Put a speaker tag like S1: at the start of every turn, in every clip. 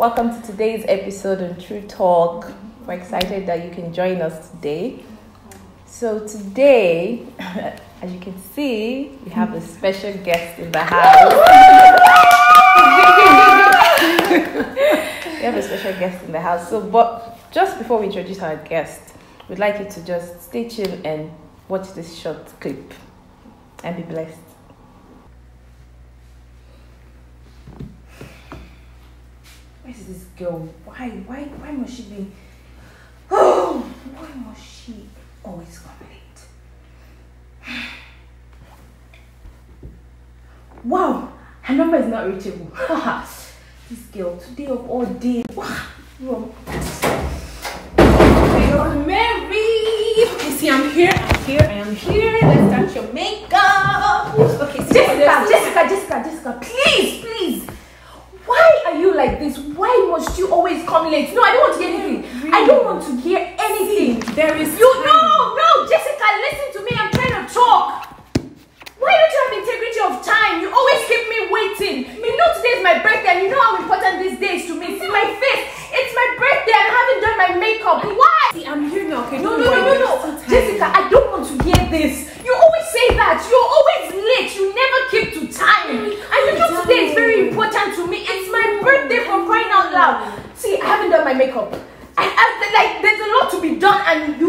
S1: Welcome to today's episode on True Talk. We're excited that you can join us today. So today, as you can see, we have a special guest in the house. We have a special guest in the house. So, but just before we introduce our guest, we'd like you to just stay tuned and watch this short clip and be blessed.
S2: Where's this girl? Why must she be? Oh, why must she always come late? Wow, her number is not reachable. This girl today of all day. Wow. Mary. Okay, see, I'm here. I am here. Let's start your makeup. Okay, so Jessica, please. Why are you like this? Why must you always come late? No, I don't want to hear anything. Really? I don't want to hear anything. See, there is no, Jessica, listen to me. I'm trying to talk. Why don't you have integrity of time? You always keep me waiting. You know today's my birthday and you know how important this day is to me. See my face. It's my birthday. I haven't done my makeup. Why? See, I'm here now. Okay, no. Jessica, I don't want to hear this. You always say that. You're always late. You never keep to time. And you know today is very important to me. It's my birthday, for crying out loud. See, I haven't done my makeup. Like there's a lot to be done and you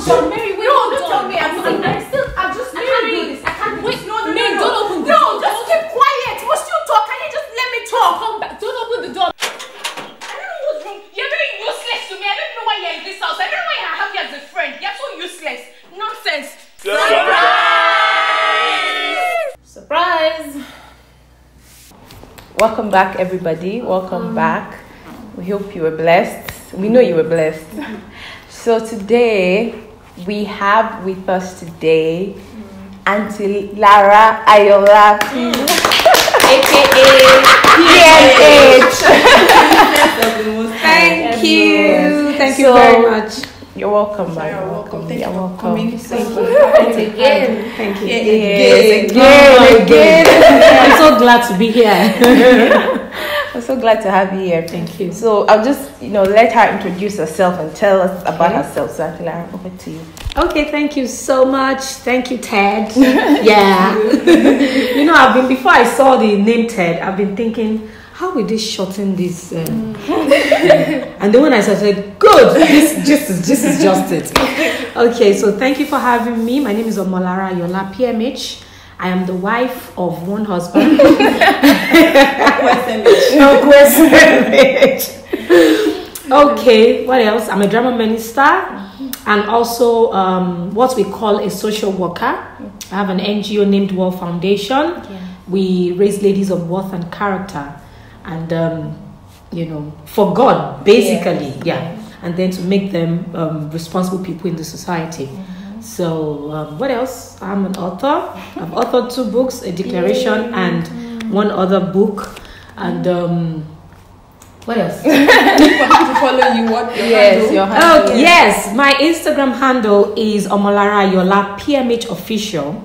S3: John Mary, wait,
S2: no, don't tell me. I'm just I can't do this. I can't do this. No, don't open the door. No, just keep quiet. Must you talk? Can you just let me talk?
S3: Come back. Don't open the door.
S2: I don't know what's wrong. You're very useless to me. I don't know why you're in this house. I don't know why I have you as a friend. You're so useless. Nonsense.
S1: Surprise! Welcome back, everybody. Welcome back. We hope you were blessed. We know you were blessed. So today, we have with us today Auntie Lara Ayola, aka PNH.
S3: Thank you very much.
S1: You're welcome, man.
S3: You're welcome. Thank
S1: You're
S3: you for
S1: welcome.
S3: coming. Thank you.
S1: Again.
S3: Thank you.
S1: Again.
S3: I'm so glad to be here.
S1: I'm so glad to have you here.
S3: Thank you.
S1: So I'll just, let her introduce herself and tell us about herself. So Auntie Lara, over to you.
S3: Okay, thank you so much. Thank you, Ted. Yeah. Before I saw the name Ted, I've been thinking, how will they shorten this? And then when I said, good, this is just it. Okay, so thank you for having me. My name is Omolara Ayola, PMH. I am the wife of one husband. Okay, what else? I'm a drama minister and also what we call a social worker. I have an NGO named World Foundation. Yeah. We raise ladies of worth and character. And, for God, basically, yeah. And then to make them responsible people in the society. Mm-hmm. So, what else? I'm an author. I've authored 2 books, A Declaration and one other book. And, what else?
S2: For people to follow you, what your handle?
S1: Your handle.
S3: Oh, yes. My Instagram handle is Omolara Ayola PMH Official.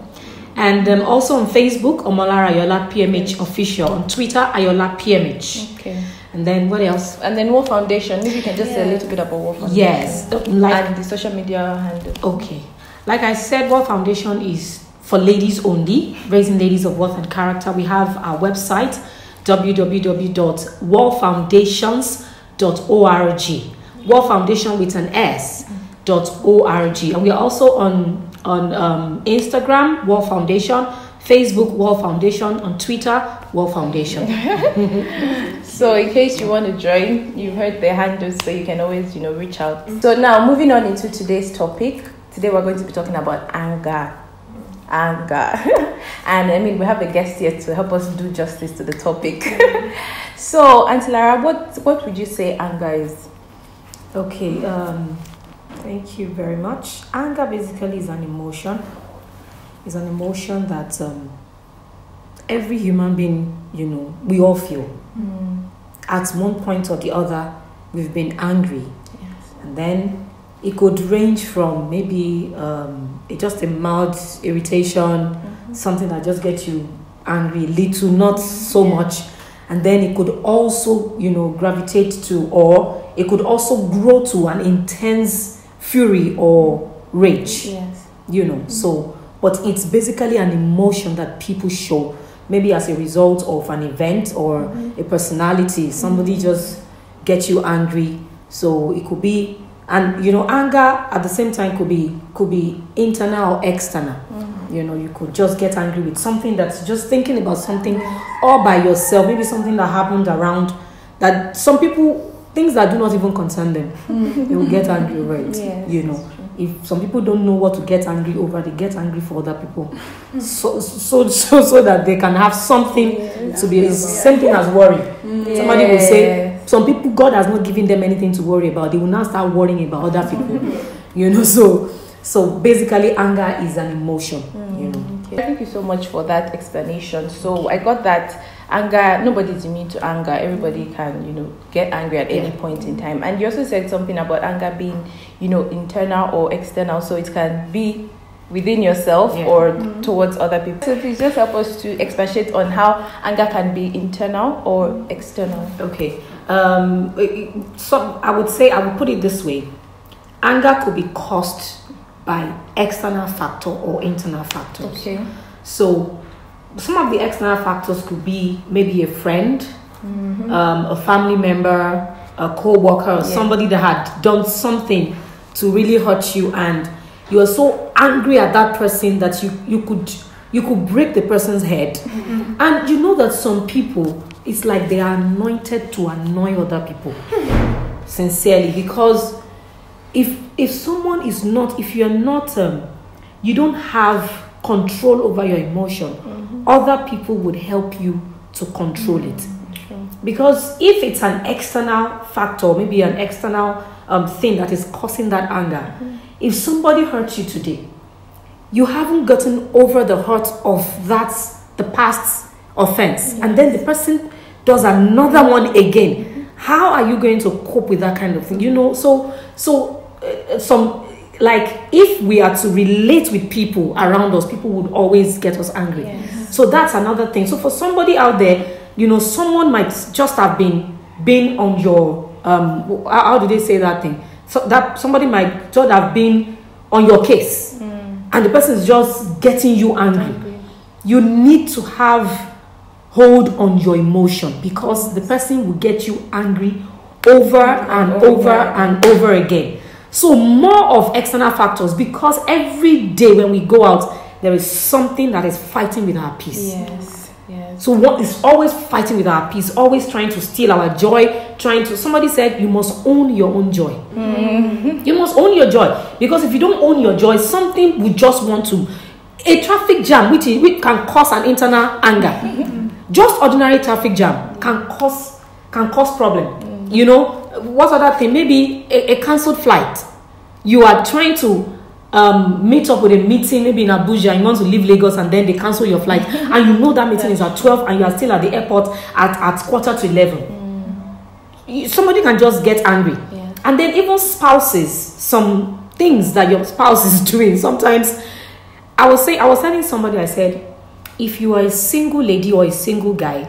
S3: And also on Facebook, Omolara Ayola PMH Official. On Twitter, Ayola PMH.
S1: Okay.
S3: And then what else?
S1: And then World Foundation. Maybe you can just say a little bit about World Foundation.
S3: Yes.
S1: And the social media handle.
S3: Okay. Like I said, World Foundation is for ladies only, raising ladies of worth and character. We have our website, www.worldfoundations.org. World Foundation with an S.org. And we are also on Instagram, World Foundation, Facebook, World Foundation, on Twitter, World Foundation.
S1: So in case you want to join, you've heard the handles, so you can always, reach out. So now, moving on into today's topic. Today we're going to be talking about anger. And we have a guest here to help us do justice to the topic. So, Auntie Lara, what would you say anger is?
S3: Okay, thank you very much. Anger basically is an emotion. It's an emotion that every human being, we all feel. At one point or the other, we've been angry.
S1: Yes.
S3: And then it could range from maybe just a mild irritation, something that just gets you angry, little, not so much. and then it could also, gravitate to, or it could also grow to an intense fury or rage.
S1: Yes.
S3: So, but it's basically an emotion that people show, maybe as a result of an event or a personality. Somebody just gets you angry. So it could be, and anger at the same time could be internal or external. You could just get angry with something that's just thinking about something all by yourself, maybe something that happened around that some people, things that do not even concern them, they will get angry over it.
S1: Yes,
S3: if some people don't know what to get angry over, they get angry for other people, so that they can have something to be. It's same thing as worry. Somebody will say, some people, God has not given them anything to worry about. They will now start worrying about other people. So basically, anger is an emotion.
S1: Thank you so much for that explanation. So I got that anger, nobody's immune to anger. Everybody can, get angry at any point in time. And you also said something about anger being, internal or external. So it can be within yourself or towards other people. So please just help us to expatiate on how anger can be internal or external.
S3: Okay. So I would put it this way. Anger could be caused by external factor or internal factors.
S1: Okay.
S3: So some of the external factors could be maybe a friend, a family member, a co-worker, or somebody that had done something to really hurt you, and you are so angry at that person that you could break the person's head. And you know that some people, it's like they are anointed to annoy other people sincerely, because if someone is not, if you're not, you don't have control over your emotion, other people would help you to control it. Because if it's an external factor, maybe an external thing that is causing that anger, if somebody hurts you today, you haven't gotten over the hurt of the past offense, and then the person does another one again. How are you going to cope with that kind of thing? Some, like, if we are to relate with people around us, people would always get us angry. So that's another thing. So for somebody out there, someone might just have been on your how do they say that thing? So that somebody might just have been on your case, and the person is just getting you angry. You need to have hold on your emotion, because the person will get you angry over and over and over again. So more of external factors, because every day when we go out, there is something that is fighting with our peace. So what is always fighting with our peace, always trying to steal our joy, somebody said, you must own your own joy. You must own your joy, because if you don't own your joy, something will just want to, a traffic jam, which can cause an internal anger. Just ordinary traffic jam can cause problem. What other thing? Maybe a cancelled flight. You are trying to meet up with a meeting, maybe in Abuja, you want to leave Lagos, and then they cancel your flight, and you know that meeting is at 12, and you are still at the airport at 11:15. Somebody can just get angry. And then even spouses, some things that your spouse is doing. Sometimes I was telling somebody, I said, if you are a single lady or a single guy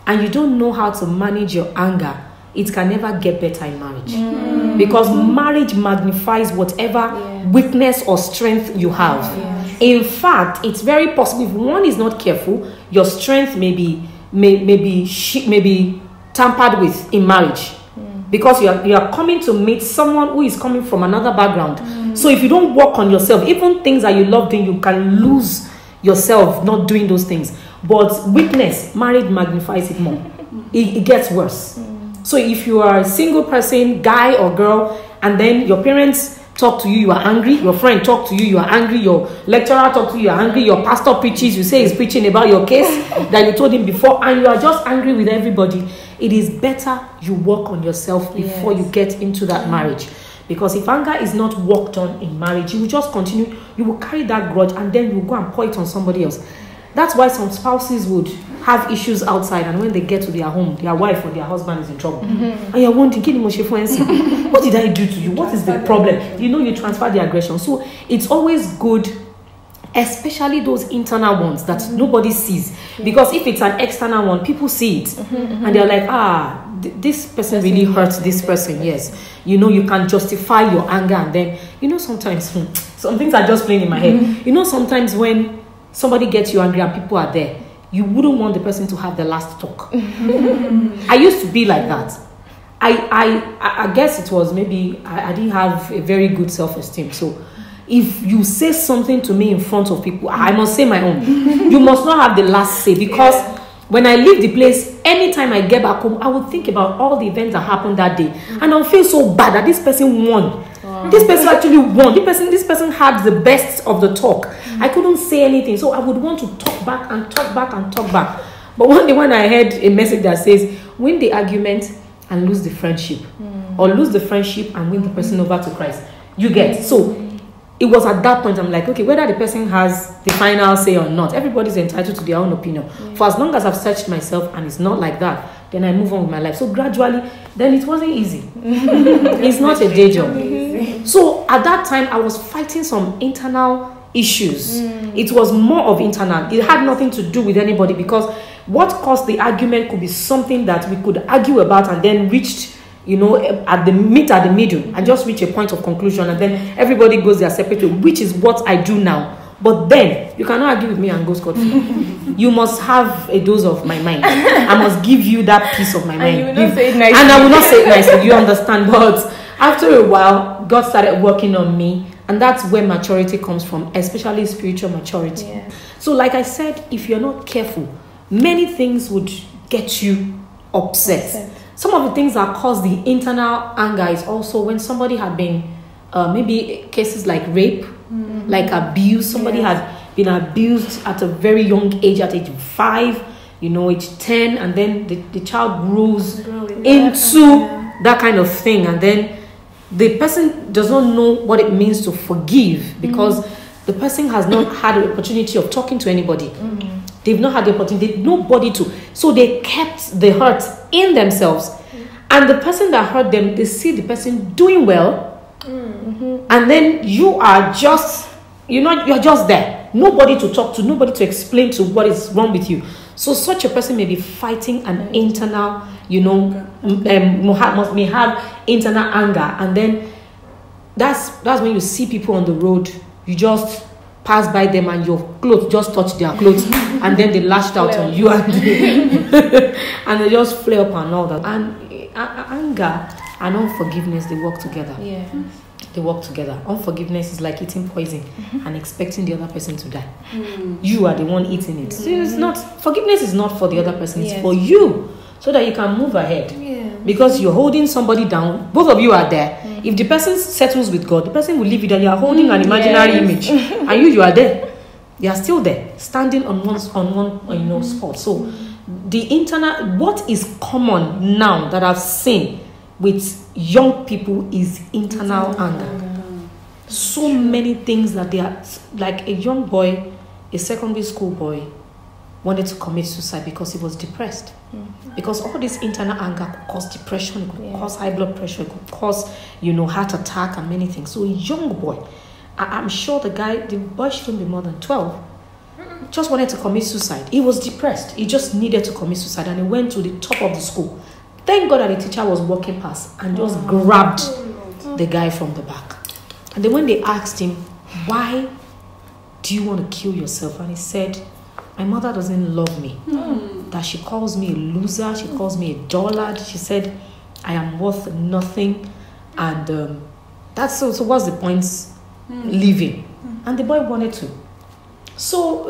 S3: and you don't know how to manage your anger, it can never get better in marriage. Because marriage magnifies whatever weakness or strength you have. In fact, it's very possible, if one is not careful, your strength may be tampered with in marriage. Because you are coming to meet someone who is coming from another background. So if you don't work on yourself, even things that you love doing, you can lose yourself not doing those things. But weakness, marriage magnifies it more. It gets worse. So if you are a single person, guy or girl, and then your parents talk to you, you are angry. Your friend talk to you, you are angry. Your lecturer talk to you, you are angry. Your pastor preaches, you say he's preaching about your case that you told him before, and you are just angry with everybody. It is better you work on yourself before you get into that marriage. Because if anger is not worked on in marriage, you will just continue. You will carry that grudge, and then you will go and pour it on somebody else. That's why some spouses would have issues outside, and when they get to their home, their wife or their husband is in trouble. And you're wondering, what did I do to you? What is the problem? You transfer the aggression. So it's always good, especially those internal ones that nobody sees. Because if it's an external one, people see it and they're like, this person really hurts this person. Yes, you know, you can justify your anger, and then sometimes some things are just playing in my head. Sometimes when somebody gets you angry and people are there, you wouldn't want the person to have the last talk. I used to be like that. I guess it was maybe I didn't have a very good self-esteem. So if you say something to me in front of people, I must say my own. You must not have the last say, because when I leave the place, anytime I get back home, I would think about all the events that happened that day, and I'll feel so bad that this person won. This person actually won. This person had the best of the talk. I couldn't say anything, so I would want to talk back and talk back and talk back. But one day when I heard a message that says, win the argument and lose the friendship, or lose the friendship and win the person over to Christ, you get. So it was at that point I'm like, okay, whether the person has the final say or not, everybody's entitled to their own opinion. For as long as I've searched myself and it's not like that, then I move on with my life. So gradually, then it wasn't easy. It's not a day job. So at that time, I was fighting some internal issues. It was more of internal. It had nothing to do with anybody, because what caused the argument could be something that we could argue about and then reached, at the middle, and just reach a point of conclusion, and then everybody goes their separate way, which is what I do now. But then you cannot argue with me and go scot-free. You must have a dose of my mind. I must give you that piece of my mind.
S1: And you will not say it nicely.
S3: And I will not say it nicely. You understand? But after a while, God started working on me, and that's where maturity comes from, especially spiritual maturity.
S1: Yeah.
S3: So, like I said, if you're not careful, many things would get you upset. Some of the things that cause the internal anger is also when somebody had been, maybe cases like rape, like abuse. Somebody had been abused at a very young age, at age 5, age 10, and then the child grows into that kind of thing, and then the person does not know what it means to forgive, because the person has not had the opportunity of talking to anybody. They've not had the opportunity, nobody to. So they kept the hurt in themselves. And the person that hurt them, they see the person doing well. And then you are just, you're just there. Nobody to talk to, nobody to explain to what is wrong with you. So such a person may be fighting an internal, may have internal anger. And then that's when you see people on the road, you just pass by them and your clothes just touch their clothes, and then they lashed out on you, and they just flare up and all that. And anger and unforgiveness, they work together.
S1: Yeah.
S3: They work together. Unforgiveness is like eating poison and expecting the other person to die. You are the one eating it. So it's not, forgiveness is not for the other person, it's for you, so that you can move ahead. Because you're holding somebody down, both of you are there. If the person settles with God, the person will leave you there. You are holding an imaginary image, and you are there. You are still there, standing on one spot. So the internal, what is common now that I've seen with young people is internal anger. So many things that they are, like a young boy, a secondary school boy, wanted to commit suicide because he was depressed. Because all this internal anger could cause depression, it could cause high blood pressure, it could cause, heart attack and many things. So a young boy, I'm sure the boy shouldn't be more than 12, just wanted to commit suicide. He was depressed. He just needed to commit suicide, and he went to the top of the school. Thank God that the teacher was walking past and just grabbed the guy from the back. And then when they asked him, why do you want to kill yourself? And he said, my mother doesn't love me. That she calls me a loser. She calls me a dullard. She said, I am worth nothing. And that's so what's the point living? And the boy wanted to. So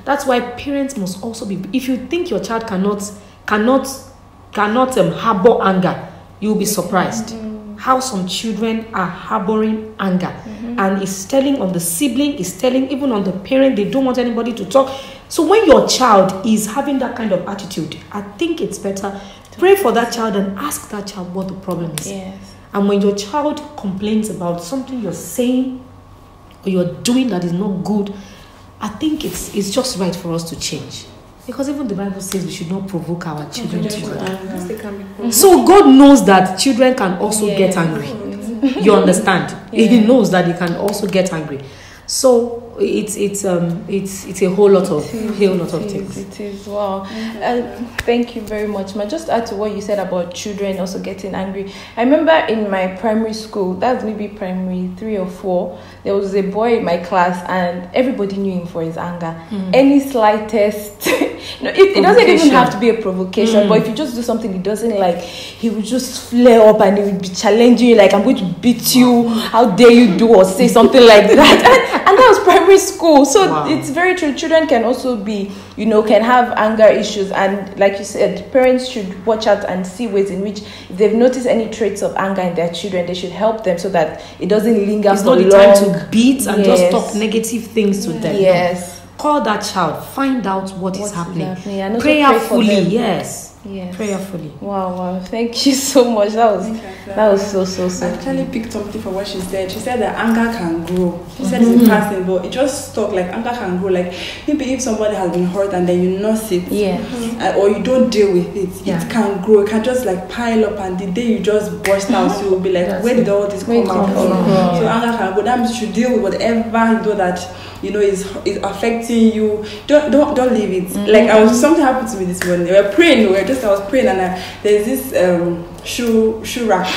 S3: that's why parents must also be, if you think your child cannot harbor anger, you'll be surprised how some children are harboring anger. And it's telling on the sibling, it's telling even on the parent. They don't want anybody to talk. So when your child is having that kind of attitude, I think it's better pray for that child and ask that child what the problem is. And when your child complains about something you're saying or you're doing that is not good, I think it's just right for us to change. Because even the Bible says we should not provoke our children to anger. So God knows that children can also get angry. You understand? He knows that they can also get angry. So it's a whole lot of things.
S1: It is wow. Thank you very much, Ma. Just add to what you said about children also getting angry. I remember in my primary school, that's maybe primary 3 or 4, there was a boy in my class, and everybody knew him for his anger. Any slightest, it doesn't even have to be a provocation, but if you just do something he doesn't like, he would just flare up and he would be challenging you, like, I'm going to beat you. How dare you do or say something like that? And that was primary school. So it's very true. Children can also be, can have anger issues. And like you said, parents should watch out and see ways in which, if they've noticed any traits of anger in their children, they should help them so that it doesn't linger
S3: it's
S1: for long.
S3: It's not the time to beat and just talk negative things to them.
S1: Yes.
S3: No. Call that child. Find out what is happening.
S1: And
S3: prayerfully, yes. Prayerfully.
S1: Wow. Thank you so much. That was so.
S4: I actually picked something for what she said. She said that anger can grow. She said it's in passing, but it just stuck. Like, anger can grow. Like, maybe if somebody has been hurt and then you nurse it, or you don't deal with it, it can grow. It can just like pile up, and the day you just burst out, you will be like, where did all this come out from? So anger can grow. That means you should deal with whatever you know that is affecting you. Don't leave it. Like, something happened to me this morning. We were praying. I was praying, and there's this shoe rack.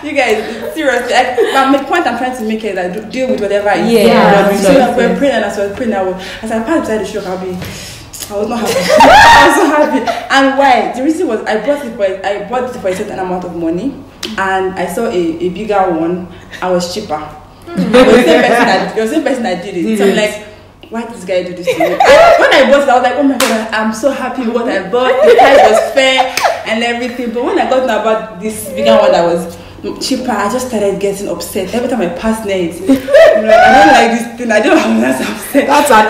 S4: You guys, seriously, my point I'm trying to make is that deal with whatever it is. So we're praying, and as I was praying, as I passed beside the shoe rack, I was not happy. I was so happy. And why? The reason was I bought it for a certain amount of money, and I saw a bigger one. I was cheaper. It was the same person that did it. So I'm like, why did this guy do this to me? And when I bought it, I was like, oh my god, I'm so happy with what I bought. The price was fair and everything. But when I got to know about this bigger one that was cheaper, I just started getting upset every time I passed near it. I don't like this thing. I don't know how that's upset.
S3: That's like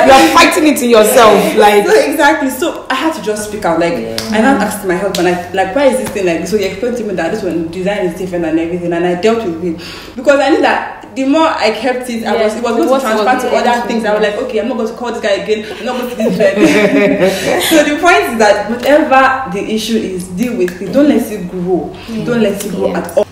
S3: you're fighting it in yourself. Like,
S4: so exactly. So I had to just speak out. Like, I now asked my husband, like, why is this thing like this? So he explained to me that this one design is different and everything, and I dealt with it because I knew that the more I kept it, it was going to transfer to other things. I was like, okay, I'm not going to call this guy again. I'm not going to do this. So the point is that whatever the issue is, deal with it. Don't let it grow. Don't let it grow at all.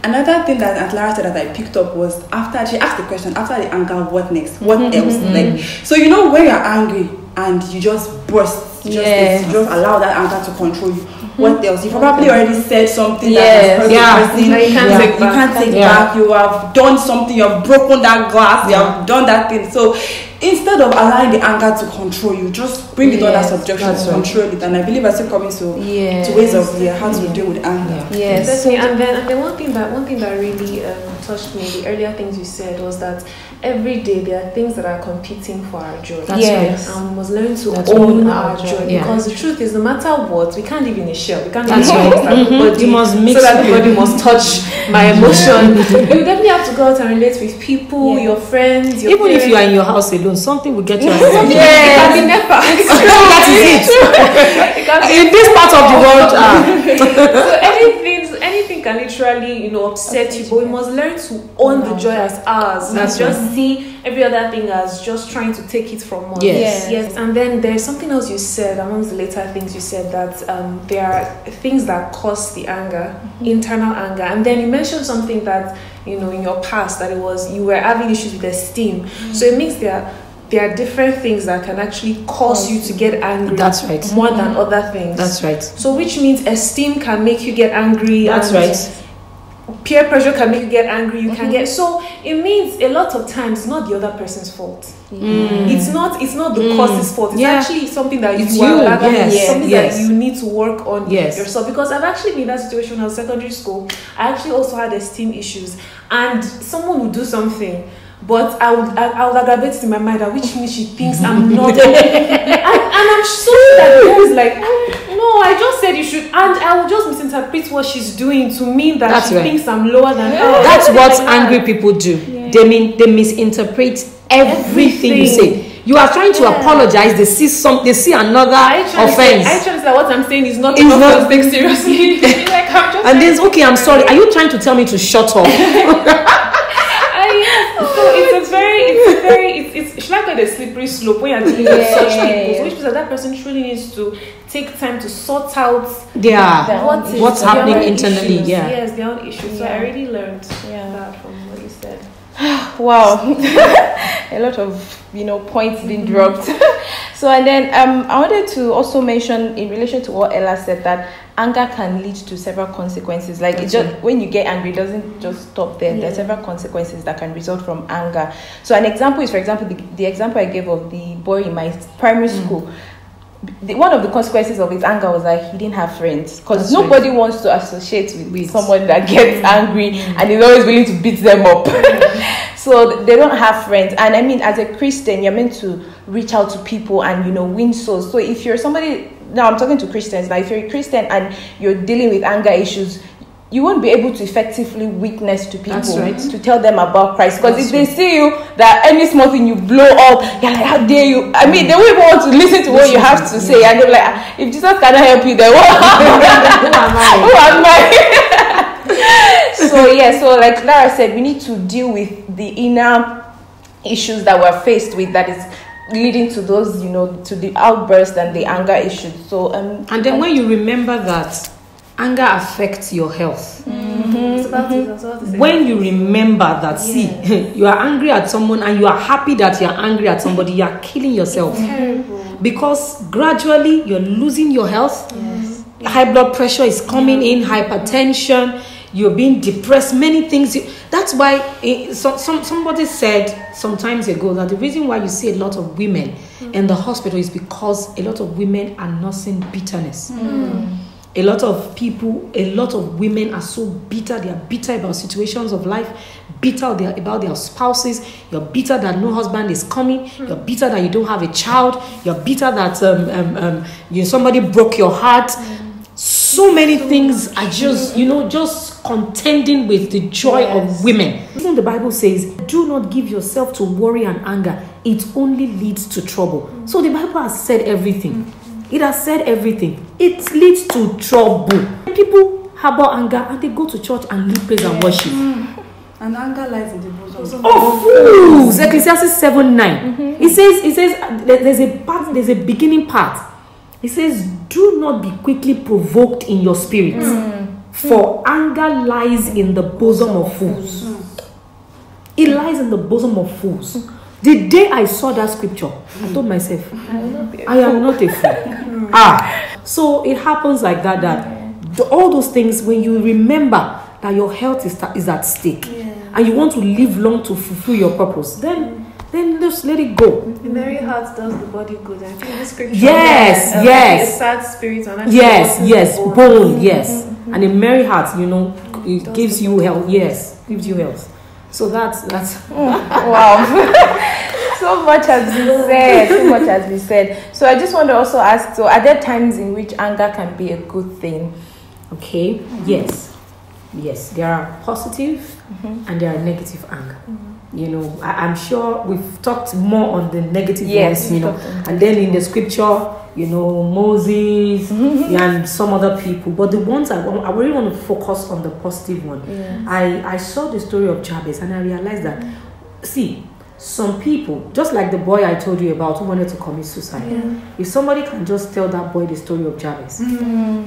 S4: Another thing that Aunt Lara said that I picked up was after she asked the question, after the anger, what next? What else? Like, so when you're angry and you just burst, you just allow that anger to control you. What else? You probably already said something that you can't take back. You have done something. You have broken that glass. You have done that thing. So instead of allowing the anger to control you, just bring it under subjection to control it. And I believe we're still coming to ways of how to deal with anger.
S2: Yes. And then one thing that really touched me, the earlier things you said, was that every day there are things that are competing for our joy. And we must learn to own our joy. Because the truth is, no matter what, we can't live in a shell. We can't live in
S3: you must mix
S2: so that the body must touch my emotion. You definitely have to go out and relate with people, your friends, your
S3: even
S2: parents.
S3: if you are in your house alone, something will get you.
S2: It can be never.
S3: That is it. In this part of the world,
S2: so anything can literally, upset you, but we must learn to own the joy as ours.
S3: That's
S2: just see every other thing as just trying to take it from us.
S3: Yes.
S2: And then there's something else you said amongst the later things you said, that there are things that cause the anger, internal anger, and then you mentioned something that in your past that it was you were having issues with esteem. So it means there are different things that can actually cause you to get angry.
S3: That's right.
S2: More than other things.
S3: That's right.
S2: So which means esteem can make you get angry.
S3: That's right.
S2: Peer pressure can make you get angry. You can get, so it means a lot of times it's not the other person's fault. It's not the cause's fault. It's actually something that something that you need to work on yourself. Because I've actually been in that situation when I was secondary school. I actually also had esteem issues, and someone would do something, but I would aggravate it in my mind, which means she thinks I'm not. and I'm so that the girl is like, no, I just said you should, and I will just misinterpret what she's doing to mean that she thinks I'm lower than her.
S3: That's what angry people do. They misinterpret everything you say. You are trying to apologize. They see another offense.
S2: I try to say what I'm saying is not enough to take seriously. Like,
S3: and then I'm sorry. Are you trying to tell me to shut up?
S2: It's like a slippery slope when you're dealing with such people. So which means that person truly needs to take time to sort out what's happening internally.
S3: Issues.
S2: Yes, their own issues. So I really learned that from what you said.
S1: wow. A lot of, points being dropped. So, and then I wanted to also mention in relation to what Ella said, that anger can lead to several consequences. Like when you get angry, it doesn't just stop there. There are several consequences that can result from anger. So an example is, for example, the example I gave of the boy in my primary school. One of the consequences of his anger was that he didn't have friends, because nobody wants to associate with someone that gets angry and is always willing to beat them up. So they don't have friends. And I mean, as a Christian, you're meant to reach out to people and win souls. So if you're somebody, now I'm talking to Christians, like if you're a Christian and you're dealing with anger issues, you won't be able to effectively witness to people to tell them about Christ. Because if they see you, that any small thing you blow up, you're like, how dare you? I mean, they won't even want to listen to what you have to say. And they're like, if Jesus cannot help you, then what? Who am I? So like Lara said, we need to deal with the inner issues that we're faced with that is leading to those, to the outburst and the anger issues. So
S3: and then when you remember that anger affects your health. When you remember that, you are angry at someone and you are happy that you are angry at somebody, you are killing yourself. Because gradually you're losing your health. High blood pressure is coming in, hypertension, you're being depressed, many things. That's why somebody said some times ago that the reason why you see a lot of women in the hospital is because a lot of women are nursing bitterness. A lot of women are so bitter. They are bitter about situations of life, bitter about their spouses. You're bitter that no husband is coming. You're bitter that you don't have a child. You're bitter that somebody broke your heart. So many things are just contending with the joy of women. Even the Bible says, do not give yourself to worry and anger. It only leads to trouble. So the Bible has said everything. It has said everything. It leads to trouble. People harbor anger and they go to church and lead praise and worship.
S4: And anger lies in the bosom
S3: of fools. Ecclesiastes 7:9. It says there's a beginning part. It says, do not be quickly provoked in your spirit, for anger lies in the bosom of fools. It lies in the bosom of fools. The day I saw that scripture, I told myself, I am not a fool. So it happens like that all those things, when you remember that your health is at stake, and you want to live long to fulfill your purpose, then just let it go.
S2: The merry heart does the body good. I think the scripture.
S3: Yes.
S2: A sad spirit.
S3: Bone. And a merry heart, it gives you health. Yes, gives you health. So that's
S1: wow. So much has been said. So I just want to also ask, so are there times in which anger can be a good thing?
S3: Okay. Yes, there are positive and there are negative anger. I'm sure we've talked more on the negative ones, and then in the scripture, Moses and some other people. But the ones I really want to focus on the positive one. I saw the story of Jabez and I realized that, some people, just like the boy I told you about who wanted to commit suicide, if somebody can just tell that boy the story of Jabez,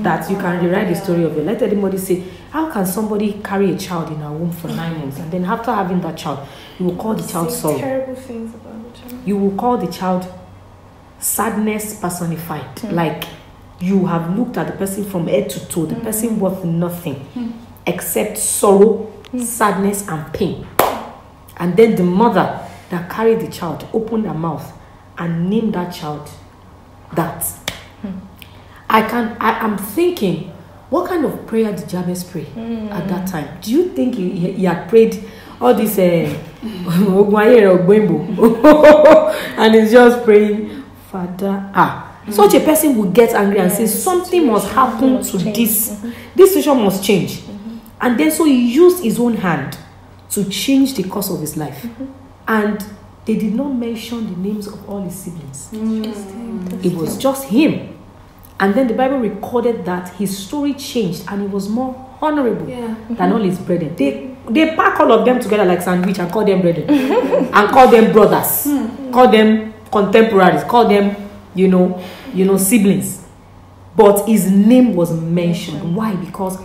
S3: that you can rewrite the story of it. Let anybody say, how can somebody carry a child in her womb for 9 months and then after having that child, you will call the child sorrow.
S2: Terrible things about the child.
S3: You will call the child sadness personified. Like you have looked at the person from head to toe, the person worth nothing except sorrow, sadness, and pain. And then the mother that carried the child opened her mouth and named that child that. I'm thinking, what kind of prayer did Jabez pray at that time? Do you think he had prayed all this and he's just praying, Father? Such a person would get angry and say, something must happen to this. This situation must change. And then so he used his own hand to change the course of his life. And they did not mention the names of all his siblings. It was just him. And then the Bible recorded that his story changed and he was more honorable than all his brethren. They pack all of them together like sandwich and call them brethren. And call them brothers. Call them contemporaries. Call them, siblings. But his name was mentioned. Why? Because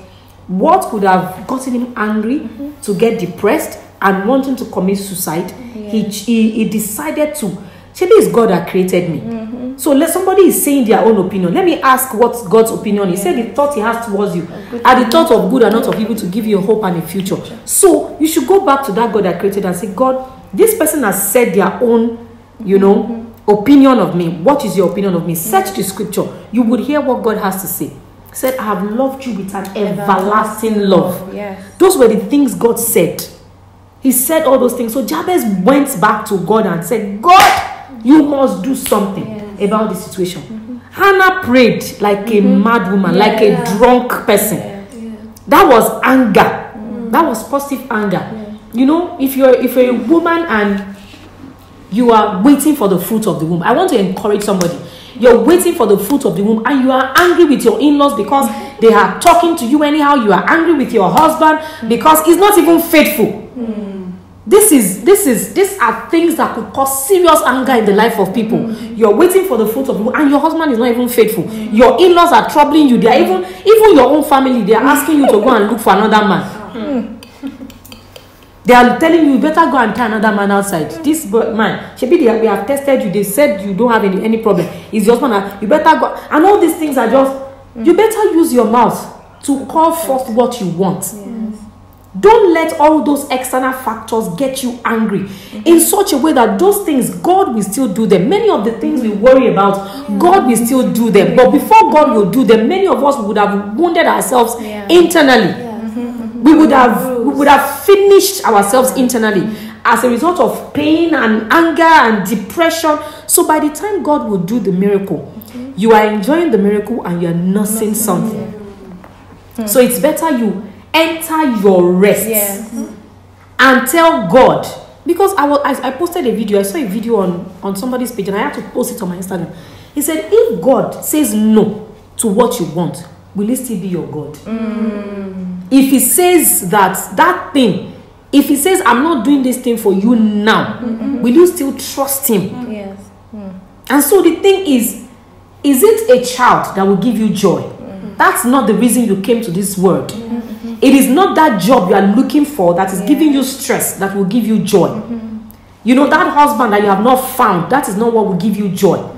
S3: what could have gotten him angry to get depressed and wanting to commit suicide, he decided to. Maybe it's God that created me. So let somebody is saying their own opinion. Let me ask what God's opinion is. He said the thought he has towards you are the thought of good and not of evil, to give you a hope and a future. So you should go back to that God that created and say, God, this person has said their own, opinion of me. What is your opinion of me? Search the scripture. You would hear what God has to say. He said, I have loved you with an everlasting love.
S1: Yes.
S3: Those were the things God said. He said all those things. So Jabez went back to God and said, God, you must do something about the situation. Hannah prayed like a mad woman, like a drunk person. That was anger. That was positive anger. If you're a woman and you are waiting for the fruit of the womb, I want to encourage somebody. You're waiting for the fruit of the womb and you are angry with your in-laws because they are talking to you anyhow. You are angry with your husband because he's not even faithful. These are things that could cause serious anger in the life of people. You're waiting for the fruit of the womb and your husband is not even faithful. Your in-laws are troubling you. They are even your own family. They are asking you to go and look for another man. They are telling you better go and tie another man outside. This man, we have tested you. They said you don't have any problem. It's your husband. You better go. And all these things are just. You better use your mouth to call forth what you want. Don't let all those external factors get you angry in such a way that those things, God will still do them. Many of the things we worry about, God will still do them. But before God will do them, many of us would have wounded ourselves internally. We would have finished ourselves internally as a result of pain and anger and depression. So by the time God will do the miracle, you are enjoying the miracle and you are nursing something. So it's better you enter your rest and tell God. Because I posted a video. I saw a video on somebody's page and I had to post it on my Instagram. He said, if God says no to what you want, will it still be your God? If he says that thing, if he says, I'm not doing this thing for you now, will you still trust him?
S1: Yes.
S3: And so the thing is it a child that will give you joy? That's not the reason you came to this world. It is not that job you are looking for that is giving you stress that will give you joy. That husband that you have not found, that is not what will give you joy.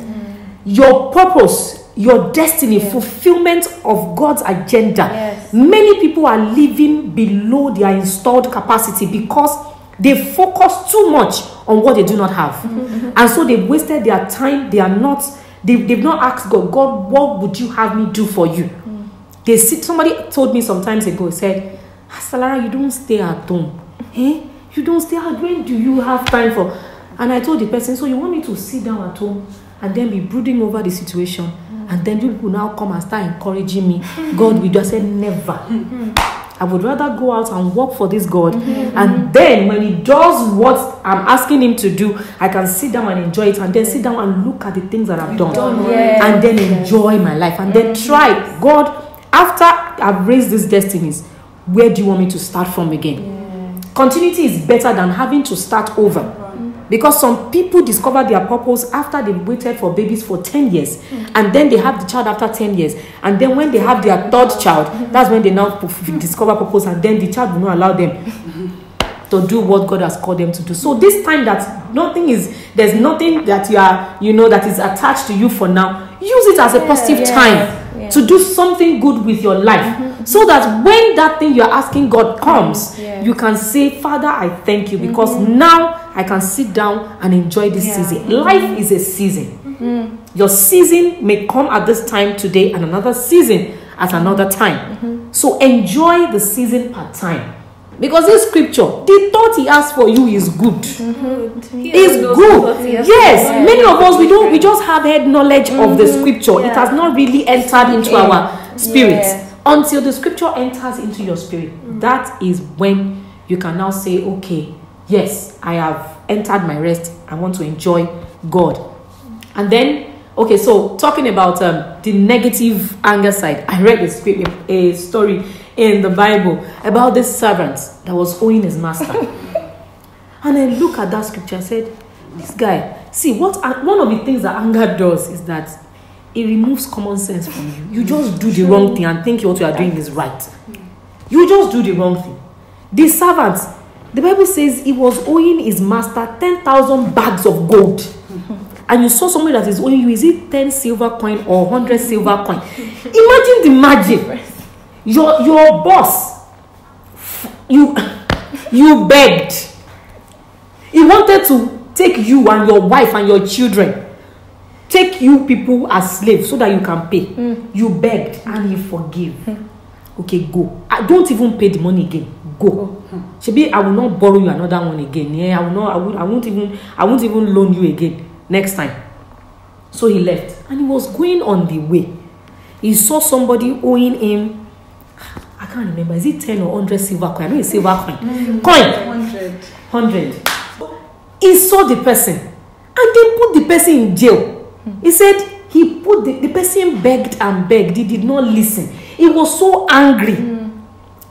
S3: Your purpose, your destiny, fulfillment of God's agenda. Many people are living below their installed capacity because they focus too much on what they do not have. And so they've wasted their time. They've not asked God, what would you have me do for you? Somebody told me some time ago, he said, Salara, you don't stay at home. You don't stay at home. When do you have time for? And I told the person, so you want me to sit down at home and then be brooding over the situation? And then people now come and start encouraging me. God will do. I said, never. I would rather go out and work for this God. And then when he does what I'm asking him to do, I can sit down and enjoy it. And then sit down and look at the things that I've done. And then enjoy my life. And then try. God, after I've raised these destinies, where do you want me to start from again? Continuity is better than having to start over. Because some people discover their purpose after they've waited for babies for 10 years. And then they have the child after 10 years. And then when they have their third child, that's when they now discover purpose. And then the child will not allow them to do what God has called them to do. So this time that there's nothing that you are, that is attached to you for now. Use it as a positive time to do something good with your life. So that when that thing you're asking God comes, you can say, Father, I thank you because now I can sit down and enjoy this season. Life is a season. Your season may come at this time today and another season at another time. So enjoy the season per time. Because this scripture, the thought he has for you is good. It's good. Yes. Many of us, we just have heard knowledge of the scripture. It has not really entered into our spirits. Until the scripture enters into your spirit, that is when you can now say, okay, yes, I have entered my rest. I want to enjoy God. And then, okay, so talking about the negative anger side, I read a story in the Bible about this servant that was owing his master. And I look at that scripture and said, this guy, see, one of the things that anger does is that it removes common sense from you. You just do the wrong thing and think what you are doing is right. You just do the wrong thing. The servant, The Bible says he was owing his master 10,000 bags of gold. And you saw somebody that is owing you, is it 10 silver coin or 100 silver coin? Imagine the margin. Your boss, you begged. He wanted to take you and your wife and your children, take you people as slaves so that you can pay. You begged and he forgave. Okay, go. I don't even pay the money again. Go. Shebi, I will not borrow you another one again. Yeah, I won't even loan you again next time. So he left and he was going on the way. He saw somebody owing him, I can't remember, is it 10 or 100 silver coin? I know it's silver coin. 100. He saw the person and they put the person in jail. He said he put the person begged and begged. He did not listen. He was so angry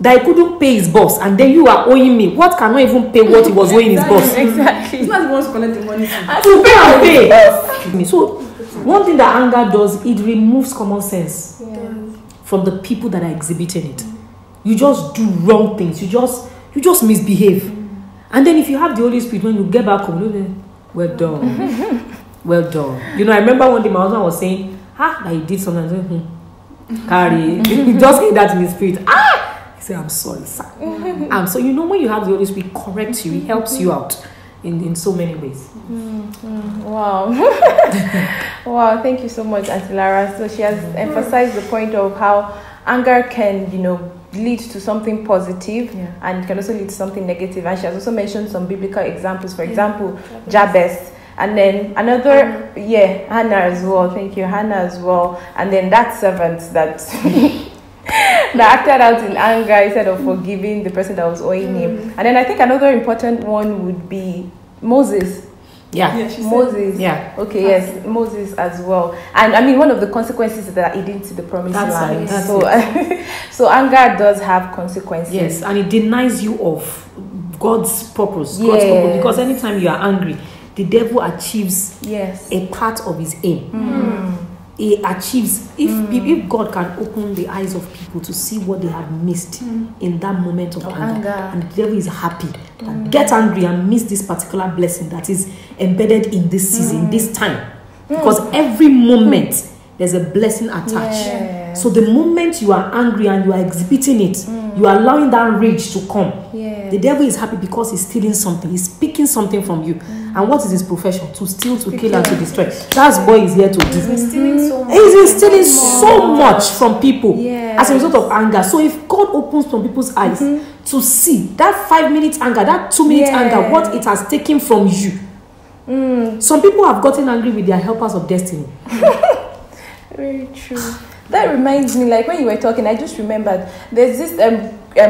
S3: that he couldn't pay his boss, and then you are owing me. What cannot even pay what he was owing his boss?
S1: Exactly.
S4: He's not the one to collect the money.
S3: To pay. So one thing that anger does, it removes common sense from the people that are exhibiting it. You just do wrong things. You just misbehave. And then if you have the Holy Spirit, when you get back home, well done. Well done. You know, I remember one day my husband was saying, that he did something. Carry. He just said that in his spirit. He said, I'm sorry, sir. So you know, when you have the Holy Spirit correct you, he helps you out in so many ways.
S1: Wow. Wow, thank you so much, Auntie Lara. So she has emphasized the point of how anger can, lead to something positive and can also lead to something negative. And she has also mentioned some biblical examples. For example, Jabez. And then another, Hannah as well. Thank you, Hannah as well. And then that servant that acted out in anger instead of forgiving the person that was owing him. And then I think another important one would be Moses. Moses.
S3: Yeah.
S1: Okay, yes, Moses as well. And I mean, one of the consequences is that he didn't see the promised land. So anger does have consequences.
S3: Yes, and it denies you of God's purpose. Because anytime you are angry, the devil achieves a part of his aim. He achieves, if God can open the eyes of people to see what they have missed in that moment of anger, and the devil is happy, get angry and miss this particular blessing that is embedded in this season, this time. Because every moment there's a blessing attached. So the moment you are angry and you are exhibiting it, you are allowing that rage to come. The devil is happy because he's stealing something. He's picking something from you. And what is his profession? To steal, to kill, and to destroy. That's what he's here to do.
S2: He's been stealing so much.
S3: He's been stealing so much from people as a result of anger. So if God opens some people's eyes to see that 5 minutes anger, that 2 minutes anger, what it has taken from you. Some people have gotten angry with their helpers of destiny.
S1: Very true. That reminds me, like when you were talking, I just remembered there's this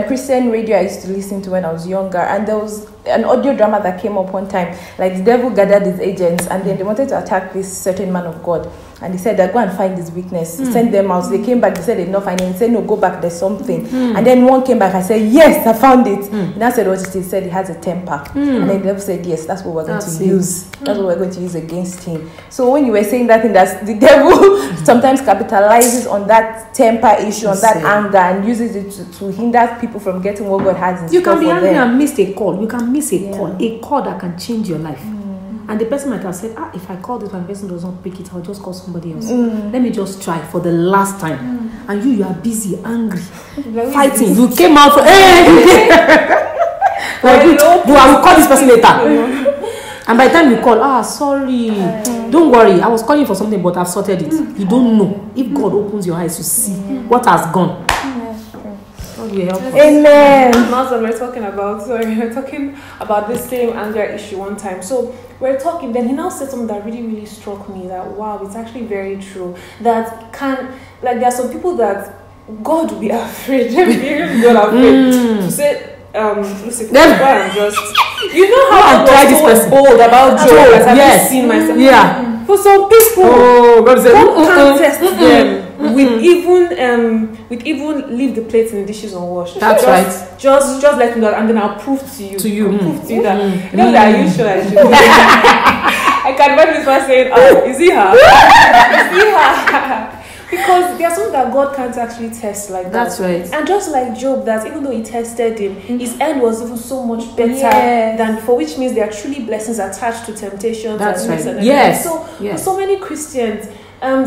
S1: Christian radio I used to listen to when I was younger, and there was an audio drama that came up one time. Like the devil gathered his agents, and then they wanted to attack this certain man of God, and he said that go and find his weakness. He sent them out. They came back. They said they did not find it. He said no, go back. There's something. And then one came back. I said yes, I found it. And I said what it is. He said he has a temper. And then the devil said yes, that's what we're going to use. That's what we're going to use against him. So when you were saying that thing, that the devil sometimes capitalizes on that temper issue, on that anger, and uses it to hinder people from getting what God has in store for them.
S3: You can be angry and miss a call. You can miss a call that can change your life. And the person might have said, if I call this one, the person does not pick it, I'll just call somebody else. Let me just try for the last time. And you are busy, angry, fighting. You came out for, I will call this person later. And by the time you call, sorry, don't worry, I was calling for something, but I've sorted it. You don't know if God opens your eyes to see what has gone.
S1: Amen.
S2: Master, we're talking about this same anger issue one time. So we're talking, then he now said something that really, really struck me, that wow, it's actually very true. That there are some people that God will be afraid. Let me be God afraid. To say, Lucifer, and just, you know how I was so bold about Job, as I've seen myself. For some people, God can't test them. With even leave the plates and the dishes unwashed.
S3: That's right.
S2: Just let them know, and then I'll prove to you. Prove to you that. You know that. Are you sure I should? I can imagine this one saying, "Is he her? Is he her?" Because there's something that God can't actually test like that.
S3: That's right.
S2: And just like Job, that even though he tested him, his end was even so much better
S1: Yes.
S2: than before, which means there are truly blessings attached to temptations.
S3: That's
S2: and risks
S3: right.
S2: and
S3: Yes.
S2: everything. So
S3: Yes.
S2: for so many Christians,